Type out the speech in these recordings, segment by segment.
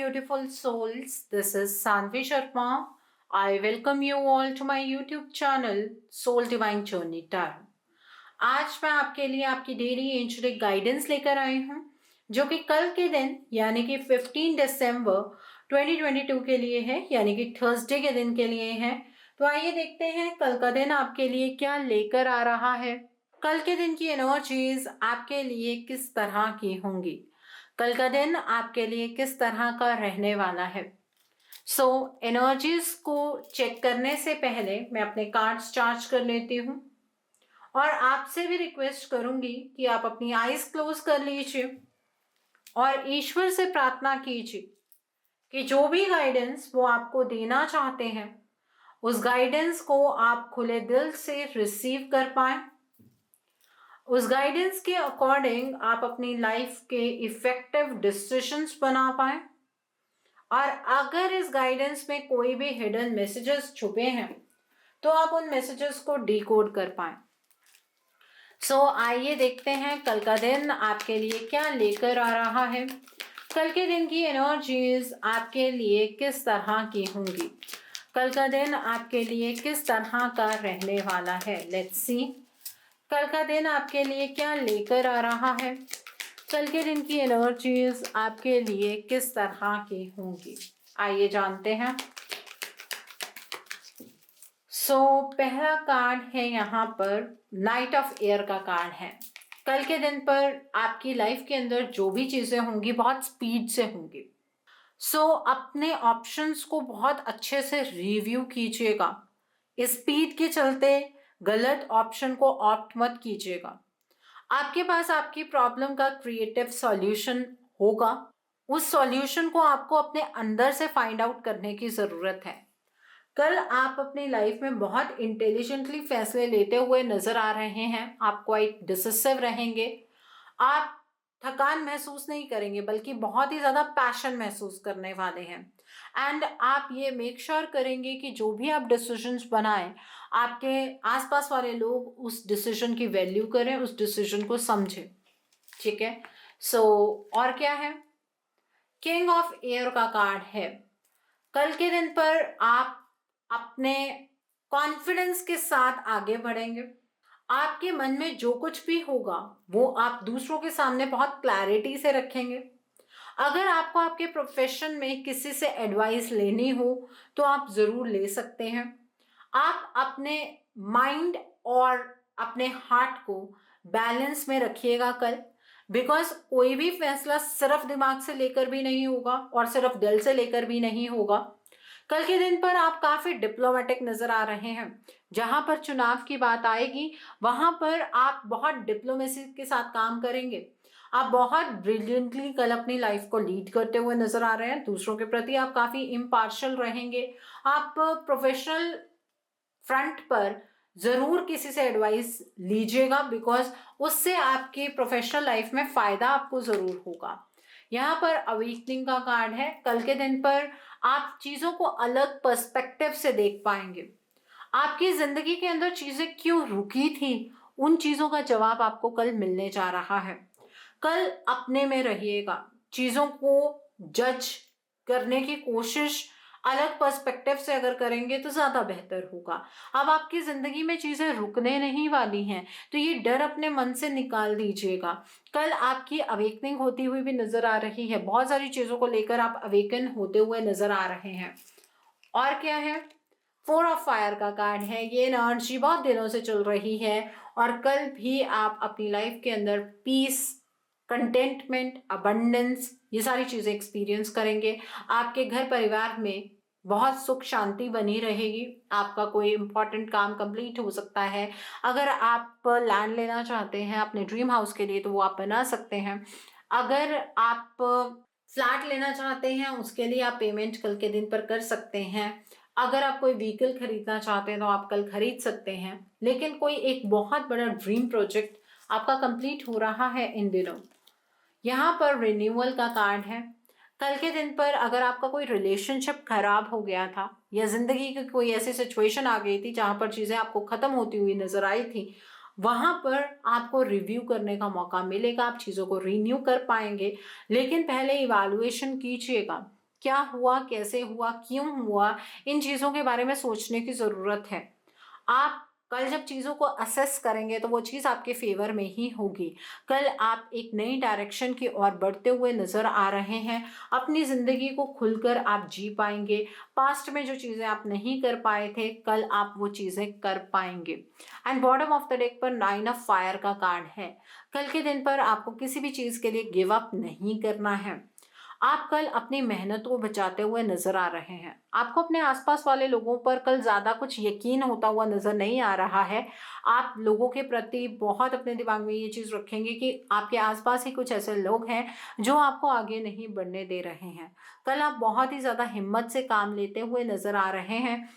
beautiful souls. This is Sanvi Sharma. I welcome you all to my YouTube channel Soul Divine Journey Tarot. आज मैं आपके लिए आपकी daily angelic guidance लेकर आई हूँ जो कि कल के दिन यानी कि 15 दिसंबर 2022 के लिए है, यानी कि थर्सडे के दिन के लिए है। तो आइए देखते हैं कल का दिन आपके लिए क्या लेकर आ रहा है। कल के दिन की एनर्जीज आपके लिए किस तरह की होंगी, कल का दिन आपके लिए किस तरह का रहने वाला है। एनर्जीज को चेक करने से पहले मैं अपने कार्ड्स चार्ज कर लेती हूँ और आपसे भी रिक्वेस्ट करूंगी कि आप अपनी आईज क्लोज कर लीजिए और ईश्वर से प्रार्थना कीजिए कि जो भी गाइडेंस वो आपको देना चाहते हैं उस गाइडेंस को आप खुले दिल से रिसीव कर पाए। उस गाइडेंस के अकॉर्डिंग आप अपनी लाइफ के इफेक्टिव डिसीजंस बना पाए और अगर इस गाइडेंस में कोई भी हिडन मैसेजेस छुपे हैं तो आप उन मैसेजेस को डिकोड कर पाए। आइए देखते हैं कल का दिन आपके लिए क्या लेकर आ रहा है। कल के दिन की एनर्जीज आपके लिए किस तरह की होंगी, कल का दिन आपके लिए किस तरह का रहने वाला है। लेट्स सी कल का दिन आपके लिए क्या लेकर आ रहा है, कल के दिन की एनर्जीज आपके लिए किस तरह की होंगी। आइए जानते हैं। पहला कार्ड है यहाँ पर नाइट ऑफ एयर का कार्ड है। कल के दिन पर आपकी लाइफ के अंदर जो भी चीजें होंगी बहुत स्पीड से होंगी। अपने ऑप्शंस को बहुत अच्छे से रिव्यू कीजिएगा। स्पीड के चलते गलत ऑप्शन को ऑप्ट मत कीजिएगा। आपके पास आपकी प्रॉब्लम का क्रिएटिव सॉल्यूशन होगा, उस सॉल्यूशन को आपको अपने अंदर से फाइंड आउट करने की जरूरत है। कल आप अपनी लाइफ में बहुत इंटेलिजेंटली फैसले लेते हुए नजर आ रहे हैं। आप क्वाइट डिसिसिव रहेंगे, आप थकान महसूस नहीं करेंगे बल्कि बहुत ही ज्यादा पैशन महसूस करने वाले हैं। एंड आप ये मेक श्योर करेंगे कि जो भी आप डिसीजंस बनाएं आपके आसपास वाले लोग उस डिसीजन की वैल्यू करें, उस डिसीजन को समझें। ठीक है। और क्या है, किंग ऑफ एयर का कार्ड है। कल के दिन पर आप अपने कॉन्फिडेंस के साथ आगे बढ़ेंगे। आपके मन में जो कुछ भी होगा वो आप दूसरों के सामने बहुत क्लैरिटी से रखेंगे। अगर आपको आपके प्रोफेशन में किसी से एडवाइस लेनी हो तो आप जरूर ले सकते हैं। आप अपने माइंड और अपने हार्ट को बैलेंस में रखिएगा कल, बिकॉज कोई भी फैसला सिर्फ दिमाग से लेकर भी नहीं होगा और सिर्फ दिल से लेकर भी नहीं होगा। कल के दिन पर आप काफी डिप्लोमेटिक नजर आ रहे हैं। जहां पर चुनाव की बात आएगी वहां पर आप बहुत डिप्लोमेसी के साथ काम करेंगे। आप बहुत ब्रिलियंटली कल अपनी लाइफ को लीड करते हुए नजर आ रहे हैं। दूसरों के प्रति आप काफी इम्पार्शियल रहेंगे। आप प्रोफेशनल फ्रंट पर जरूर किसी से एडवाइस लीजिएगा, बिकॉज उससे आपकी प्रोफेशनल लाइफ में फायदा आपको जरूर होगा। यहाँ पर अवेकनिंग का कार्ड है। कल के दिन पर आप चीजों को अलग पर्सपेक्टिव से देख पाएंगे। आपकी जिंदगी के अंदर चीजें क्यों रुकी थी उन चीजों का जवाब आपको कल मिलने जा रहा है। कल अपने में रहिएगा, चीजों को जज करने की कोशिश अलग पर्सपेक्टिव से अगर करेंगे तो ज्यादा बेहतर होगा। अब आपकी जिंदगी में चीजें रुकने नहीं वाली हैं तो ये डर अपने मन से निकाल दीजिएगा। कल आपकी अवेकनिंग होती हुई भी नजर आ रही है। बहुत सारी चीजों को लेकर आप अवेकन होते हुए नजर आ रहे हैं। और क्या है, 4 ऑफ फायर का कार्ड है। ये एनर्जी बहुत दिनों से चल रही है और कल भी आप अपनी लाइफ के अंदर पीस, कंटेंटमेंट, अबंडेंस, ये सारी चीजें एक्सपीरियंस करेंगे। आपके घर परिवार में बहुत सुख शांति बनी रहेगी। आपका कोई इंपॉर्टेंट काम कंप्लीट हो सकता है। अगर आप लैंड लेना चाहते हैं अपने ड्रीम हाउस के लिए तो वो आप बना सकते हैं। अगर आप फ्लैट लेना चाहते हैं उसके लिए आप पेमेंट कल के दिन पर कर सकते हैं। अगर आप कोई व्हीकल खरीदना चाहते हैं तो आप कल खरीद सकते हैं। लेकिन कोई एक बहुत बड़ा ड्रीम प्रोजेक्ट आपका कंप्लीट हो रहा है इन दिनों। यहाँ पर रिन्यूअल का कार्ड है। कल के दिन पर अगर आपका कोई रिलेशनशिप खराब हो गया था या जिंदगी की कोई ऐसी सिचुएशन आ गई थी जहां पर चीजें आपको खत्म होती हुई नजर आई थी, वहां पर आपको रिव्यू करने का मौका मिलेगा। आप चीजों को रिन्यू कर पाएंगे, लेकिन पहले इवैल्यूएशन कीजिएगा क्या हुआ, कैसे हुआ, क्यों हुआ, इन चीज़ों के बारे में सोचने की ज़रूरत है। आप कल जब चीज़ों को असेस करेंगे तो वो चीज़ आपके फेवर में ही होगी। कल आप एक नई डायरेक्शन की ओर बढ़ते हुए नज़र आ रहे हैं। अपनी ज़िंदगी को खुलकर आप जी पाएँगे। पास्ट में जो चीज़ें आप नहीं कर पाए थे, कल आप वो चीज़ें कर पाएँगे। And bottom of the deck पर 9 ऑफ फायर का कार्ड है। कल के दिन पर आपको किसी भी चीज़ के लिए गिव अप नहीं करना है। आप कल अपनी मेहनत को बचाते हुए नजर आ रहे हैं। आपको अपने आसपास वाले लोगों पर कल ज़्यादा कुछ यकीन होता हुआ नजर नहीं आ रहा है। आप लोगों के प्रति बहुत अपने दिमाग में ये चीज़ रखेंगे कि आपके आसपास ही कुछ ऐसे लोग हैं जो आपको आगे नहीं बढ़ने दे रहे हैं। कल आप बहुत ही ज़्यादा हिम्मत से काम लेते हुए नजर आ रहे हैं।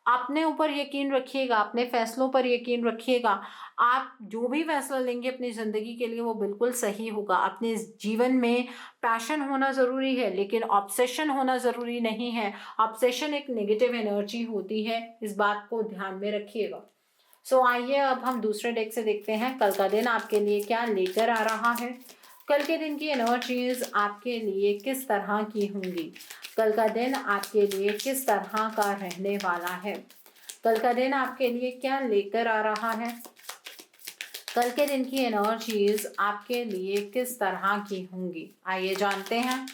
अपने ऊपर यकीन रखिएगा, अपने फैसलों पर यकीन रखिएगा। आप जो भी फैसला लेंगे अपनी ज़िंदगी के लिए वो बिल्कुल सही होगा। अपने जीवन में पैशन होना ज़रूरी है, लेकिन ऑब्सेशन होना ज़रूरी नहीं है। ऑब्सेशन एक नेगेटिव एनर्जी होती है, इस बात को ध्यान में रखिएगा। आइए अब हम दूसरे डेक से देखते हैं कल का दिन आपके लिए क्या लेकर आ रहा है। कल के दिन की एनर्जीज आपके लिए किस तरह की होंगी। कल का दिन आपके लिए किस तरह का रहने वाला है। कल का दिन आपके लिए क्या लेकर आ रहा है। कल के दिन की एनर्जीज आपके लिए किस तरह की होंगी, आइए जानते हैं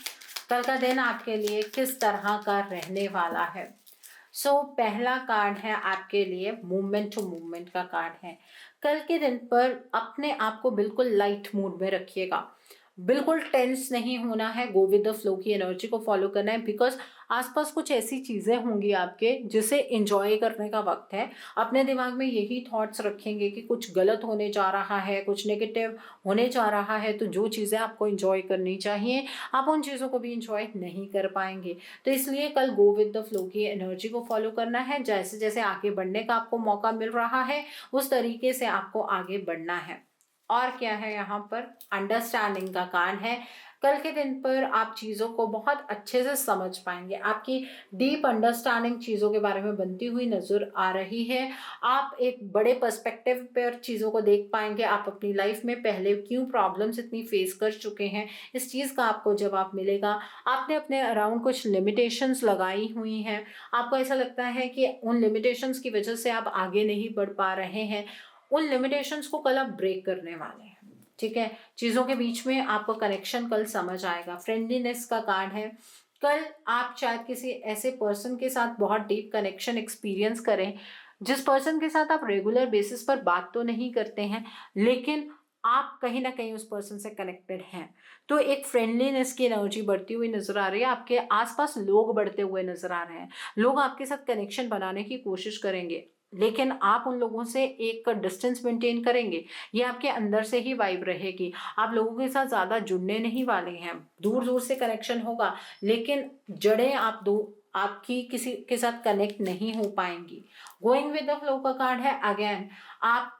कल का दिन आपके लिए किस तरह का रहने वाला है। पहला कार्ड है आपके लिए मूवमेंट टू मूवमेंट का कार्ड है। कल के दिन पर अपने आप को बिल्कुल लाइट मूड में रखिएगा। बिल्कुल टेंस नहीं होना है, गो विद द फ्लो की एनर्जी को फॉलो करना है। बिकॉज आसपास कुछ ऐसी चीज़ें होंगी आपके जिसे एंजॉय करने का वक्त है। अपने दिमाग में यही थॉट्स रखेंगे कि कुछ गलत होने जा रहा है, कुछ नेगेटिव होने जा रहा है, तो जो चीज़ें आपको एंजॉय करनी चाहिए आप उन चीज़ों को भी एंजॉय नहीं कर पाएंगे। तो इसलिए कल गो विद द फ्लो की एनर्जी को फॉलो करना है। जैसे जैसे आगे बढ़ने का आपको मौका मिल रहा है उस तरीके से आपको आगे बढ़ना है। और क्या है यहाँ पर, अंडरस्टैंडिंग का कार्ड है। कल के दिन पर आप चीज़ों को बहुत अच्छे से समझ पाएंगे। आपकी डीप अंडरस्टैंडिंग चीज़ों के बारे में बनती हुई नज़र आ रही है। आप एक बड़े पर्सपेक्टिव पर चीज़ों को देख पाएंगे। आप अपनी लाइफ में पहले क्यों प्रॉब्लम्स इतनी फेस कर चुके हैं, इस चीज़ का आपको जवाब मिलेगा। आपने अपने अराउंड कुछ लिमिटेशंस लगाई हुई हैं। आपको ऐसा लगता है कि उन लिमिटेशंस की वजह से आप आगे नहीं बढ़ पा रहे हैं। उन लिमिटेशंस को कल आप ब्रेक करने वाले हैं। ठीक है, चीज़ों के बीच में आपको कनेक्शन कल समझ आएगा। फ्रेंडलीनेस का कार्ड है। कल आप शायद किसी ऐसे पर्सन के साथ बहुत डीप कनेक्शन एक्सपीरियंस करें जिस पर्सन के साथ आप रेगुलर बेसिस पर बात तो नहीं करते हैं, लेकिन आप कहीं ना कहीं उस पर्सन से कनेक्टेड हैं। तो एक फ्रेंडलीनेस की एनर्जी बढ़ती हुई नजर आ रही है। आपके आसपास लोग बढ़ते हुए नजर आ रहे हैं। लोग आपके साथ कनेक्शन बनाने की कोशिश करेंगे, लेकिन आप उन लोगों से एक डिस्टेंस मेंटेन करेंगे। ये आपके अंदर से ही वाइब रहेगी। आप लोगों के साथ ज़्यादा जुड़ने नहीं वाले हैं। दूर दूर से कनेक्शन होगा, लेकिन जड़ें आप दो आपकी किसी के साथ कनेक्ट नहीं हो पाएंगी। गोइंग विद द फ्लो का कार्ड है। अगेन आप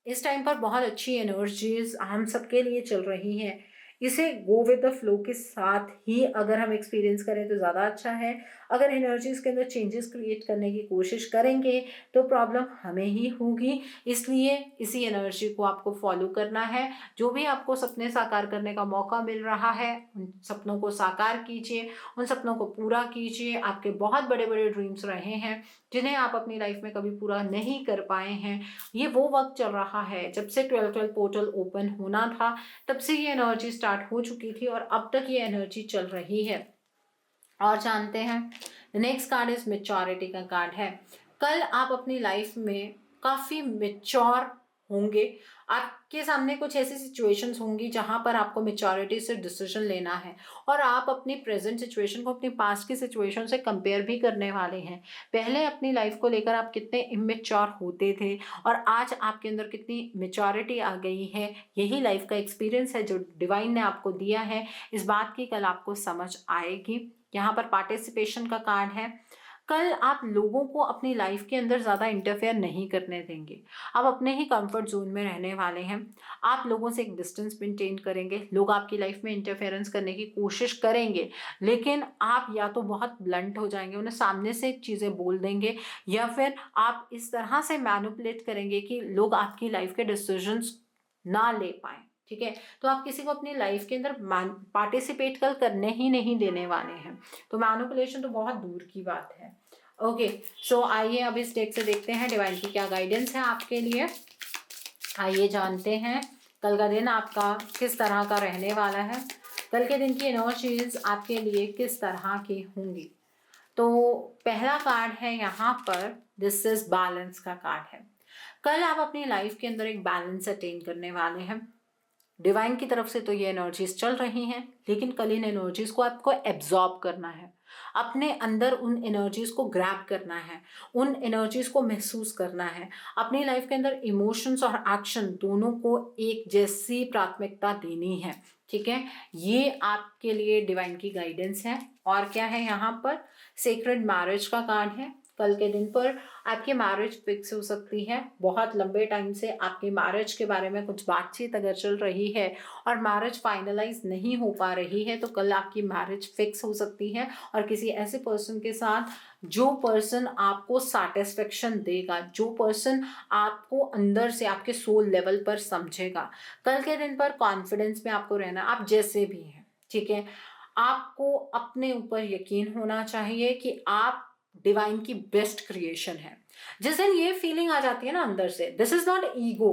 इस टाइम पर बहुत अच्छी एनर्जीज हम सबके लिए चल रही हैं। इसे गो विद द फ्लो के साथ ही अगर हम एक्सपीरियंस करें तो ज़्यादा अच्छा है। अगर एनर्जीज के अंदर चेंजेस क्रिएट करने की कोशिश करेंगे तो प्रॉब्लम हमें ही होगी। इसलिए इसी एनर्जी को आपको फॉलो करना है। जो भी आपको सपने साकार करने का मौका मिल रहा है उन सपनों को साकार कीजिए, उन सपनों को पूरा कीजिए। आपके बहुत बड़े बड़े ड्रीम्स रहे हैं जिन्हें आप अपनी लाइफ में कभी पूरा नहीं कर पाए हैं। ये वो वक्त चल रहा है जब से 12 पोर्टल ओपन होना था, तब से ये एनर्जी स्टार्ट हो चुकी थी और अब तक ये एनर्जी चल रही है। और जानते हैं नेक्स्ट कार्ड इज मेच्योरिटी का कार्ड है। कल आप अपनी लाइफ में काफ़ी मेच्योर होंगे। आपके सामने कुछ ऐसी सिचुएशंस होंगी जहां पर आपको मेच्योरिटी से डिसीजन लेना है और आप अपनी प्रेजेंट सिचुएशन को अपनी पास्ट की सिचुएशन से कंपेयर भी करने वाले हैं। पहले अपनी लाइफ को लेकर आप कितने इमेच्योर होते थे और आज आपके अंदर कितनी मेच्योरिटी आ गई है। यही लाइफ का एक्सपीरियंस है जो डिवाइन ने आपको दिया है। इस बात की कल आपको समझ आएगी। यहाँ पर पार्टिसिपेशन का कार्ड है। कल आप लोगों को अपनी लाइफ के अंदर ज़्यादा इंटरफेयर नहीं करने देंगे। आप अपने ही कंफर्ट जोन में रहने वाले हैं। आप लोगों से एक डिस्टेंस मेंटेन करेंगे। लोग आपकी लाइफ में इंटरफेरेंस करने की कोशिश करेंगे, लेकिन आप या तो बहुत ब्लंट हो जाएंगे, उन्हें सामने से चीज़ें बोल देंगे, या फिर आप इस तरह से मैनिपुलेट करेंगे कि लोग आपकी लाइफ के डिसीजंस ना ले पाएँ। ठीक है। तो आप किसी को अपनी लाइफ के अंदर पार्टिसिपेट कल करने ही नहीं देने वाले हैं, तो मैनिपुलेशन तो बहुत दूर की बात है। ओके, सो आइए अब इस डेक से देखते हैं डिवाइन की क्या गाइडेंस है आपके लिए। आइए जानते हैं कल का दिन आपका किस तरह का रहने वाला है, कल के दिन की एनर्जीज आपके लिए किस तरह की होंगी। तो पहला कार्ड है यहाँ पर, दिस इज बैलेंस का कार्ड है। कल आप अपनी लाइफ के अंदर एक बैलेंस अटेन करने वाले हैं। डिवाइन की तरफ से तो ये एनर्जीज चल रही हैं, लेकिन कल इन एनर्जीज को आपको एब्जॉर्ब करना है, अपने अंदर उन एनर्जीज को ग्रैब करना है, उन एनर्जीज को महसूस करना है। अपनी लाइफ के अंदर इमोशंस और एक्शन दोनों को एक जैसी प्राथमिकता देनी है, ठीक है। ये आपके लिए डिवाइन की गाइडेंस है। और क्या है यहाँ पर, सेक्रेड मैरिज का कार्ड है। कल के दिन पर आपकी मैरिज फिक्स हो सकती है। बहुत लंबे टाइम से आपकी मैरिज के बारे में कुछ बातचीत अगर चल रही है और मैरिज फाइनलाइज नहीं हो पा रही है, तो कल आपकी मैरिज फिक्स हो सकती है, और किसी ऐसे पर्सन के साथ जो पर्सन आपको सेटिस्फेक्शन देगा, जो पर्सन आपको अंदर से आपके सोल लेवल पर समझेगा। कल के दिन पर कॉन्फिडेंस में आपको रहना, आप जैसे भी हैं, ठीक है। आपको अपने ऊपर यकीन होना चाहिए कि आप डिवाइन की बेस्ट क्रिएशन है। जिस दिन ये फीलिंग आ जाती है ना अंदर से, दिस इज नॉट ईगो,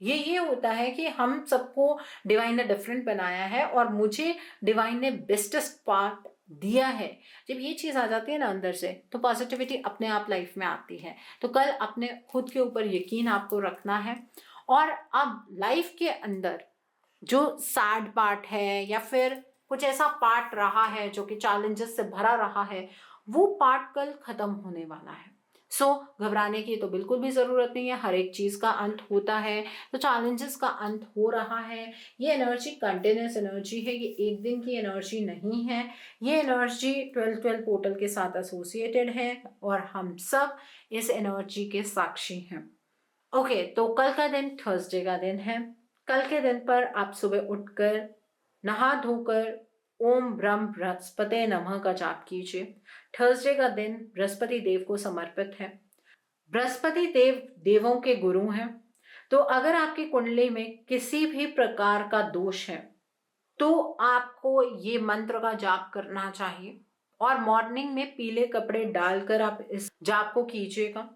ये होता है कि हम सबको डिवाइन ने डिफरेंट बनाया है और मुझे डिवाइन ने बेस्टेस्ट पार्ट दिया है। जब ये चीज आ जाती है ना अंदर से, तो पॉजिटिविटी अपने आप लाइफ में आती है। तो कल अपने खुद के ऊपर यकीन आपको रखना है। और अब लाइफ के अंदर जो सैड पार्ट है या फिर कुछ ऐसा पार्ट रहा है जो कि चैलेंजेस से भरा रहा है, वो पार्ट कल खत्म होने वाला है। सो घबराने की तो बिल्कुल भी ज़रूरत नहीं है। हर एक चीज़ का अंत होता है, तो चैलेंजेस का अंत हो रहा है। ये एनर्जी कंटिन्यूस एनर्जी है, ये एक दिन की एनर्जी नहीं है। ये एनर्जी 12-12 पोर्टल के साथ एसोसिएटेड है और हम सब इस एनर्जी के साक्षी हैं। ओके, तो कल का दिन थर्सडे का दिन है। कल के दिन पर आप सुबह उठकर नहा धोकर ओम ब्रह्म बृहस्पति नमः का जाप कीजिए। थर्सडे का दिन बृहस्पति देव को समर्पित है। बृहस्पति देव देवों के गुरु हैं। तो अगर आपकी कुंडली में किसी भी प्रकार का दोष है, तो आपको ये मंत्र का जाप करना चाहिए और मॉर्निंग में पीले कपड़े डालकर आप इस जाप को कीजिएगा।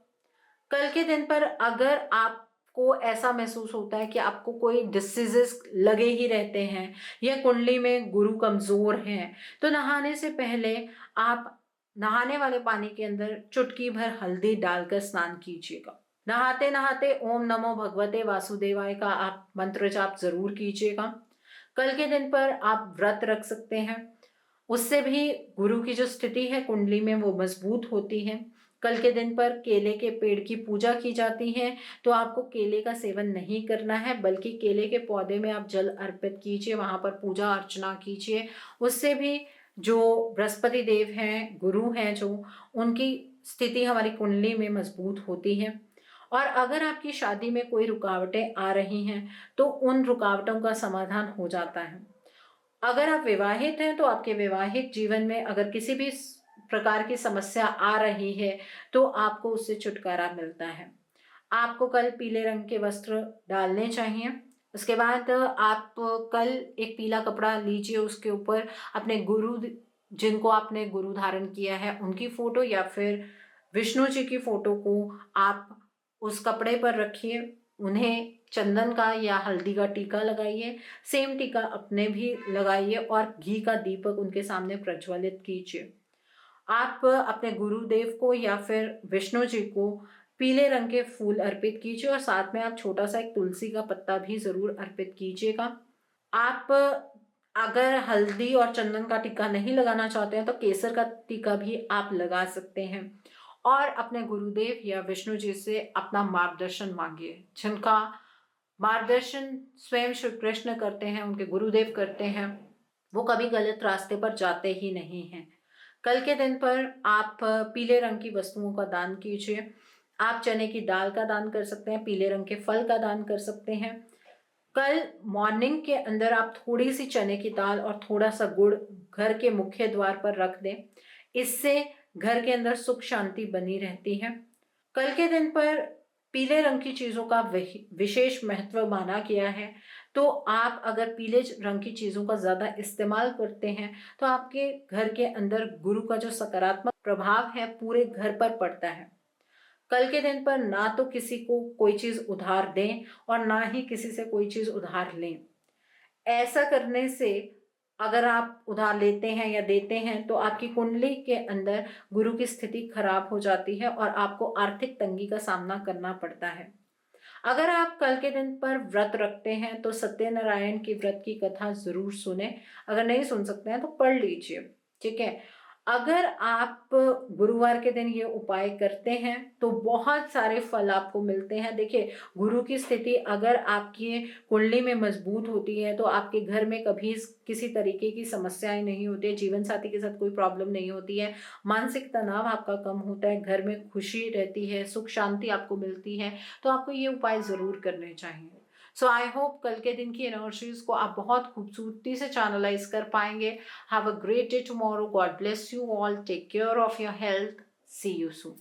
कल के दिन पर अगर आपको ऐसा महसूस होता है कि आपको कोई डिसीजेस लगे ही रहते हैं या कुंडली में गुरु कमजोर हैं, तो नहाने से पहले आप नहाने वाले पानी के अंदर चुटकी भर हल्दी डालकर स्नान कीजिएगा। नहाते नहाते ओम नमो भगवते वासुदेवाय का आप मंत्र जाप जरूर कीजिएगा। कल के दिन पर आप व्रत रख सकते हैं, उससे भी गुरु की जो स्थिति है कुंडली में वो मजबूत होती है। कल के दिन पर केले के पेड़ की पूजा की जाती है, तो आपको केले का सेवन नहीं करना है, बल्कि केले के पौधे में आप जल अर्पित कीजिए, वहां पर पूजा अर्चना कीजिए। उससे भी जो बृहस्पति देव हैं, गुरु हैं, जो उनकी स्थिति हमारी कुंडली में मजबूत होती है। और अगर आपकी शादी में कोई रुकावटें आ रही हैं, तो उन रुकावटों का समाधान हो जाता है। अगर आप विवाहित हैं, तो आपके वैवाहिक जीवन में अगर किसी भी प्रकार की समस्या आ रही है, तो आपको उससे छुटकारा मिलता है। आपको कल पीले रंग के वस्त्र डालने चाहिए। उसके बाद आप कल एक पीला कपड़ा लीजिए, उसके ऊपर अपने गुरु, जिनको आपने गुरु धारण किया है, उनकी फोटो या फिर विष्णु जी की फोटो को आप उस कपड़े पर रखिए। उन्हें चंदन का या हल्दी का टीका लगाइए, सेम टीका अपने भी लगाइए और घी का दीपक उनके सामने प्रज्वलित कीजिए। आप अपने गुरुदेव को या फिर विष्णु जी को पीले रंग के फूल अर्पित कीजिए और साथ में आप छोटा सा एक तुलसी का पत्ता भी जरूर अर्पित कीजिएगा। आप अगर हल्दी और चंदन का टीका नहीं लगाना चाहते हैं, तो केसर का टीका भी आप लगा सकते हैं और अपने गुरुदेव या विष्णु जी से अपना मार्गदर्शन मांगिए। जिनका मार्गदर्शन स्वयं श्री कृष्ण करते हैं, उनके गुरुदेव करते हैं, वो कभी गलत रास्ते पर जाते ही नहीं हैं। कल के दिन पर आप पीले रंग की वस्तुओं का दान कीजिए। आप चने की दाल का दान कर सकते हैं, पीले रंग के फल का दान कर सकते हैं। कल मॉर्निंग के अंदर आप थोड़ी सी चने की दाल और थोड़ा सा गुड़ घर के मुख्य द्वार पर रख दें। इससे घर के अंदर सुख शांति बनी रहती है। कल के दिन पर पीले रंग की चीजों का विशेष महत्व माना गया है। तो आप अगर पीले रंग की चीज़ों का ज़्यादा इस्तेमाल करते हैं तो आपके घर के अंदर गुरु का जो सकारात्मक प्रभाव है पूरे घर पर पड़ता है। कल के दिन पर ना तो किसी को कोई चीज़ उधार दें और ना ही किसी से कोई चीज़ उधार लें। ऐसा करने से अगर आप उधार लेते हैं या देते हैं तो आपकी कुंडली के अंदर गुरु की स्थिति खराब हो जाती है और आपको आर्थिक तंगी का सामना करना पड़ता है। अगर आप कल के दिन पर व्रत रखते हैं तो सत्यनारायण की व्रत की कथा जरूर सुने। अगर नहीं सुन सकते हैं तो पढ़ लीजिए, ठीक है। अगर आप गुरुवार के दिन ये उपाय करते हैं तो बहुत सारे फल आपको मिलते हैं। देखिए, गुरु की स्थिति अगर आपकी कुंडली में मजबूत होती है तो आपके घर में कभी किसी तरीके की समस्याएं नहीं होती है, जीवन साथी के साथ कोई प्रॉब्लम नहीं होती है, मानसिक तनाव आपका कम होता है, घर में खुशी रहती है, सुख शांति आपको मिलती है। तो आपको ये उपाय ज़रूर करने चाहिए। सो आई होप कल के दिन की एनर्जीज को आप बहुत खूबसूरती से चैनलाइज कर पाएंगे। Have a great day tomorrow. God bless you all. Take care of your health. See you soon.